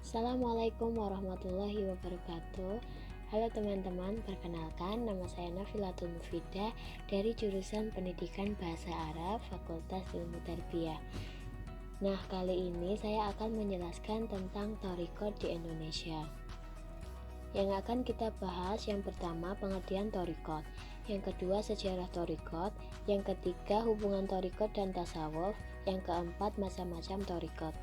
Assalamualaikum warahmatullahi wabarakatuh. Halo teman-teman, perkenalkan nama saya Nafilatul Mufidah dari jurusan Pendidikan Bahasa Arab Fakultas Ilmu Tarbiyah. Nah, kali ini saya akan menjelaskan tentang thariqat di Indonesia. Yang akan kita bahas yang pertama pengertian thariqat, yang kedua sejarah thariqat, yang ketiga hubungan thariqat dan tasawuf, yang keempat macam-macam thariqat.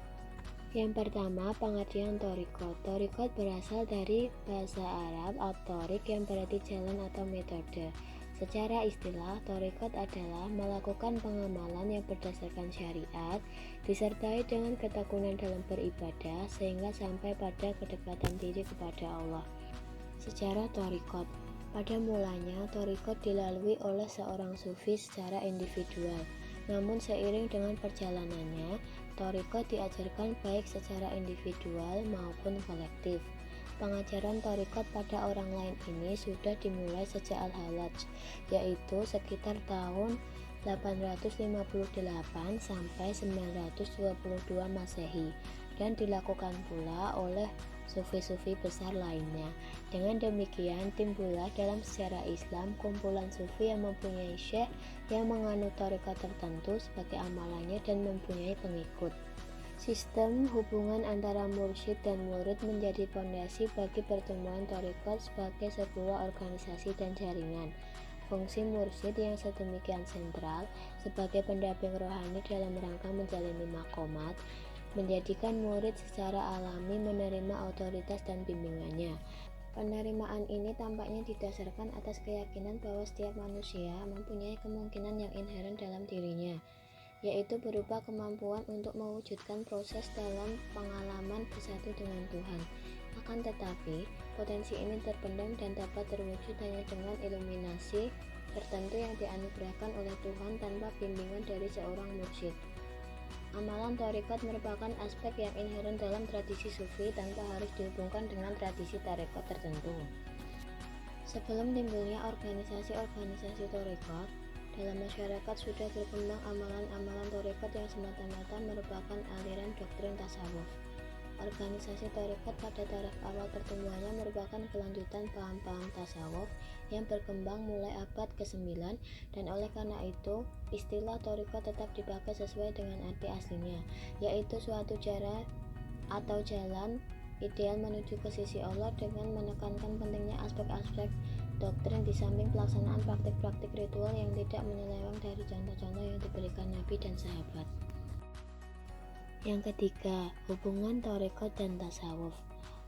Yang pertama, pengertian thariqat. Thariqat berasal dari bahasa Arab at-thariq yang berarti jalan atau metode. Secara istilah, thariqat adalah melakukan pengamalan yang berdasarkan syariat, disertai dengan ketekunan dalam beribadah, sehingga sampai pada kedekatan diri kepada Allah. Sejarah thariqat. Pada mulanya, thariqat dilalui oleh seorang sufi secara individual. Namun seiring dengan perjalanannya, thariqat diajarkan baik secara individual maupun kolektif. Pengajaran thariqat pada orang lain ini sudah dimulai sejak Al-Halaj, yaitu sekitar tahun 858 sampai 922 Masehi, dan dilakukan pula oleh sufi-sufi besar lainnya. Dengan demikian, timbullah dalam sejarah Islam kumpulan sufi yang mempunyai syekh yang menganut thariqat tertentu sebagai amalannya dan mempunyai pengikut. Sistem hubungan antara mursyid dan murid menjadi fondasi bagi pertumbuhan thariqat sebagai sebuah organisasi dan jaringan. Fungsi mursyid yang sedemikian sentral sebagai pendamping rohani dalam rangka menjalani makomat menjadikan murid secara alami menerima otoritas dan bimbingannya. Penerimaan ini tampaknya didasarkan atas keyakinan bahwa setiap manusia mempunyai kemungkinan yang inheren dalam dirinya, yaitu berupa kemampuan untuk mewujudkan proses dalam pengalaman bersatu dengan Tuhan. Akan tetapi, potensi ini terpendam dan dapat terwujud hanya dengan iluminasi tertentu yang dianugerahkan oleh Tuhan tanpa bimbingan dari seorang mursyid. Amalan thariqat merupakan aspek yang inheren dalam tradisi sufi tanpa harus dihubungkan dengan tradisi tarekat tertentu. Sebelum timbulnya organisasi-organisasi thariqat, dalam masyarakat sudah berkembang amalan-amalan thariqat yang semata-mata merupakan aliran doktrin tasawuf. Organisasi thariqat pada taraf awal pertumbuhannya merupakan kelanjutan paham-paham tasawuf yang berkembang mulai abad ke-9, dan oleh karena itu istilah thariqat tetap dipakai sesuai dengan arti aslinya, yaitu suatu cara atau jalan ideal menuju ke sisi Allah dengan menekankan pentingnya aspek-aspek doktrin di samping pelaksanaan praktik-praktik ritual yang tidak menyeleweng dari contoh-contoh yang diberikan Nabi dan sahabat. Yang ketiga, hubungan thariqat dan tasawuf.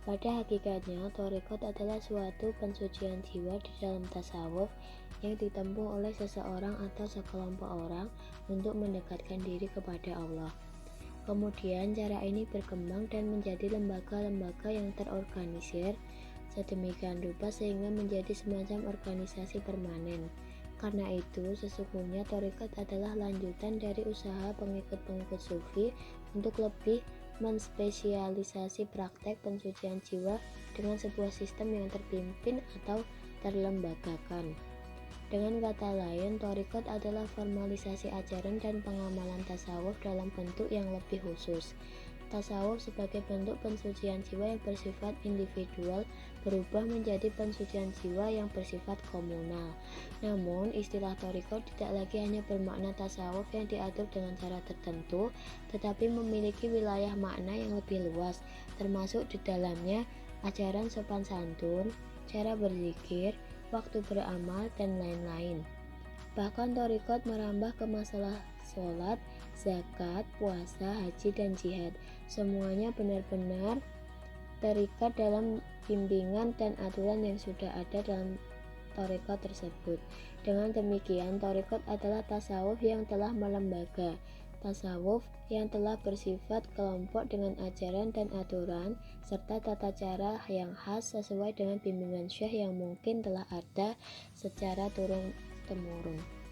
Pada hakikatnya, thariqat adalah suatu pensucian jiwa di dalam tasawuf yang ditempuh oleh seseorang atau sekelompok orang untuk mendekatkan diri kepada Allah. Kemudian cara ini berkembang dan menjadi lembaga-lembaga yang terorganisir sedemikian rupa sehingga menjadi semacam organisasi permanen. Karena itu, sesungguhnya thariqat adalah lanjutan dari usaha pengikut-pengikut sufi untuk lebih menspesialisasi praktek pensucian jiwa dengan sebuah sistem yang terpimpin atau terlembagakan. Dengan kata lain, thariqat adalah formalisasi ajaran dan pengamalan tasawuf dalam bentuk yang lebih khusus. Tasawuf sebagai bentuk pensucian jiwa yang bersifat individual berubah menjadi pensucian jiwa yang bersifat komunal. Namun, istilah thariqat tidak lagi hanya bermakna tasawuf yang diatur dengan cara tertentu, tetapi memiliki wilayah makna yang lebih luas, termasuk di dalamnya ajaran sopan santun, cara berzikir, waktu beramal, dan lain-lain. Bahkan thariqat merambah ke masalah sholat, zakat, puasa, haji, dan jihad. Semuanya benar-benar terikat dalam bimbingan dan aturan yang sudah ada dalam thariqat tersebut. Dengan demikian, thariqat adalah tasawuf yang telah melembaga, tasawuf yang telah bersifat kelompok dengan ajaran dan aturan, serta tata cara yang khas sesuai dengan bimbingan syekh yang mungkin telah ada secara turun-temurun.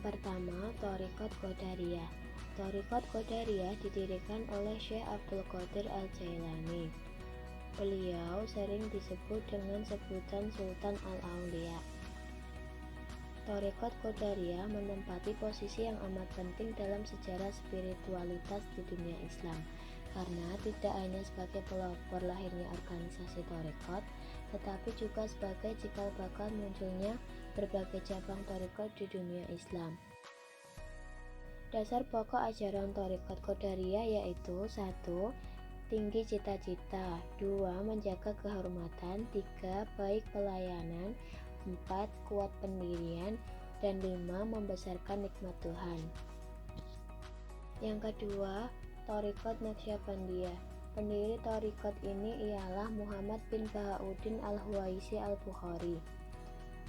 Pertama, thariqat Qadariyah. Thariqat Qadariyah didirikan oleh Syekh Abdul Qadir Al-Jailani. Beliau sering disebut dengan sebutan Sultan Al-Auliya. Thariqat Qadariyah menempati posisi yang amat penting dalam sejarah spiritualitas di dunia Islam, karena tidak hanya sebagai pelopor lahirnya organisasi thariqat, tetapi juga sebagai cikal bakal munculnya berbagai cabang thariqat di dunia Islam. Dasar pokok ajaran Thariqat Qadariyah yaitu 1. Tinggi cita-cita, 2. Menjaga kehormatan, 3. Baik pelayanan, 4. Kuat pendirian, dan 5. Membesarkan nikmat Tuhan. Yang kedua, Thariqat Naqsyabandiyah. Pendiri Thariqat ini ialah Muhammad bin Bahauddin Al-Huwaisi Al-Bukhari.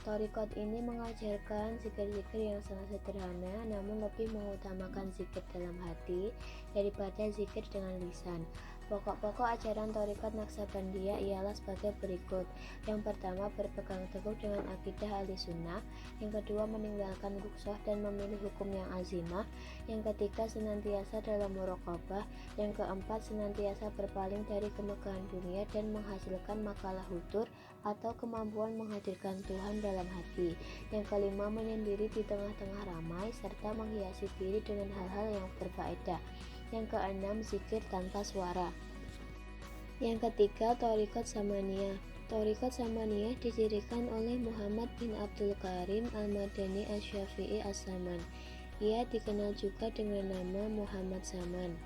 Thariqat ini mengajarkan zikir-zikir yang sangat sederhana, namun lebih mengutamakan zikir dalam hati daripada zikir dengan lisan. Pokok-pokok ajaran Thariqat Naqsyabandiyah ialah sebagai berikut. Yang pertama, berpegang teguh dengan akidah ahli-sunnah. Yang kedua, meninggalkan rukhsah dan memilih hukum yang azimah. Yang ketiga, senantiasa dalam muraqabah. Yang keempat, senantiasa berpaling dari kemegahan dunia dan menghasilkan makalah hutur atau kemampuan menghadirkan Tuhan dalam hati. Yang kelima, menyendiri di tengah-tengah ramai serta menghiasi diri dengan hal-hal yang berfaedah. Yang keenam, zikir tanpa suara. Yang ketiga, Thariqat Samaniyah. Thariqat Samaniyah didirikan oleh Muhammad bin Abdul Karim Al-Madani Asy-Syafi'i As-Saman. Ia dikenal juga dengan nama Muhammad Saman.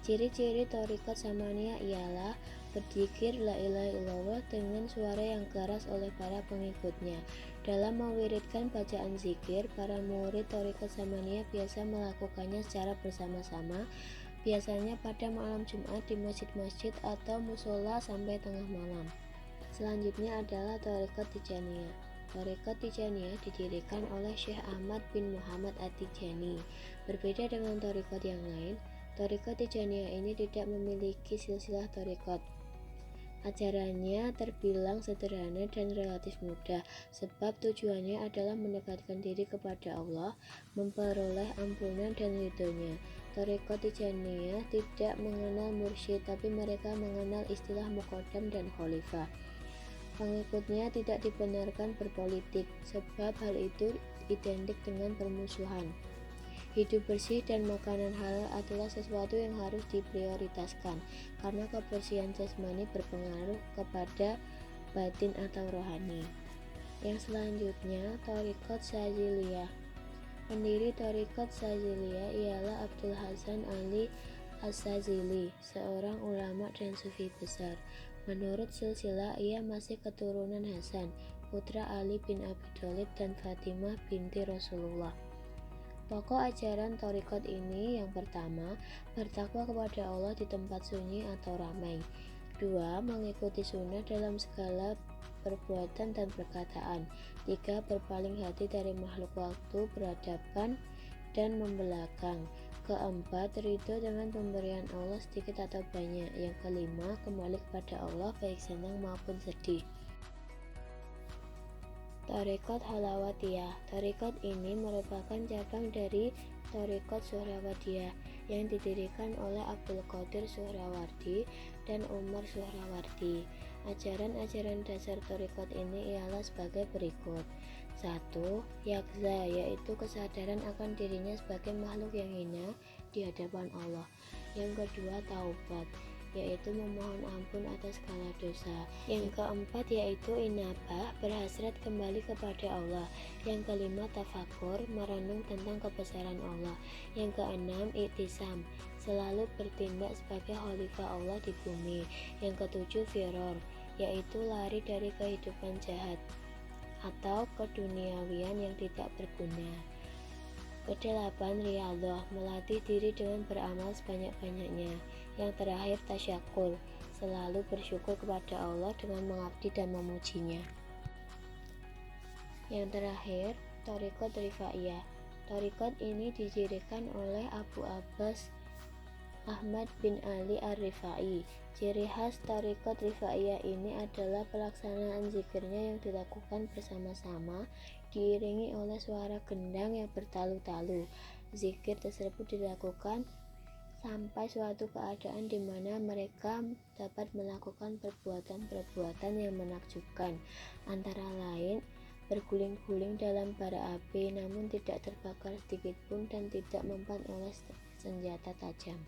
Ciri-ciri Thariqat Samaniyah ialah berzikir la ilaha illallah dengan suara yang keras oleh para pengikutnya. Dalam mewiridkan bacaan zikir, para murid Thariqat Samaniyah biasa melakukannya secara bersama-sama, biasanya pada malam Jumat di masjid-masjid atau musola sampai tengah malam. Selanjutnya adalah Thariqat Tijaniyah. Thariqat Tijaniyah didirikan oleh Syekh Ahmad bin Muhammad At-Tijani. Berbeda dengan thariqat yang lain, Thariqat Tijaniyah ini tidak memiliki silsilah thariqat. Ajarannya terbilang sederhana dan relatif mudah, sebab tujuannya adalah mendekatkan diri kepada Allah, memperoleh ampunan dan ridhonya. Thariqat Tijaniyah tidak mengenal mursyid, tapi mereka mengenal istilah muqaddam dan khalifah. Pengikutnya tidak dibenarkan berpolitik, sebab hal itu identik dengan permusuhan. Hidup bersih dan makanan halal adalah sesuatu yang harus diprioritaskan, karena kebersihan jasmani berpengaruh kepada batin atau rohani. Yang selanjutnya, Thariqat Syadziliyah. Pendiri Thariqat Syadziliyah ialah Abdul Hasan Ali As-Sadzili, seorang ulama dan sufi besar. Menurut silsilah, ia masih keturunan Hasan, putra Ali bin Abi Thalib dan Fatimah binti Rasulullah. Pokok ajaran thariqat ini yang pertama, bertakwa kepada Allah di tempat sunyi atau ramai. 2. Mengikuti sunnah dalam segala perbuatan dan perkataan. 3. Berpaling hati dari makhluk waktu, beradaban dan membelakang. Keempat, ridho dengan pemberian Allah sedikit atau banyak. Yang kelima, kembali kepada Allah baik senang maupun sedih. Thariqat Halawatiyah. Thariqat ini merupakan cabang dari Thariqat Suhrawardiyah yang didirikan oleh Abdul Qadir Suhrawardi dan Umar Suhrawardi. Ajaran-ajaran dasar thariqat ini ialah sebagai berikut. 1. Yakza, yaitu kesadaran akan dirinya sebagai makhluk yang hina di hadapan Allah. Yang kedua, taubat, yaitu memohon ampun atas segala dosa. Yang keempat yaitu inabah, berhasrat kembali kepada Allah. Yang kelima, tafakur, merenung tentang kebesaran Allah. Yang keenam, iktisam, selalu bertindak sebagai khalifah Allah di bumi. Yang ketujuh, firor, yaitu lari dari kehidupan jahat atau keduniawian yang tidak berguna. Kedelapan, riyadhah, melatih diri dengan beramal sebanyak-banyaknya. Yang terakhir, tasyakur, selalu bersyukur kepada Allah dengan mengabdi dan memujinya. Yang terakhir, Thariqat Rifaiyah. Thariqat ini didirikan oleh Abu Abbas Ahmad bin Ali Ar-Rifai. Ciri khas Thariqat Rifaiyah ini adalah pelaksanaan zikirnya yang dilakukan bersama-sama, diiringi oleh suara gendang yang bertalu-talu. Zikir tersebut dilakukan sampai suatu keadaan di mana mereka dapat melakukan perbuatan-perbuatan yang menakjubkan, antara lain berguling-guling dalam bara api namun tidak terbakar sedikit pun dan tidak mempan oleh senjata tajam.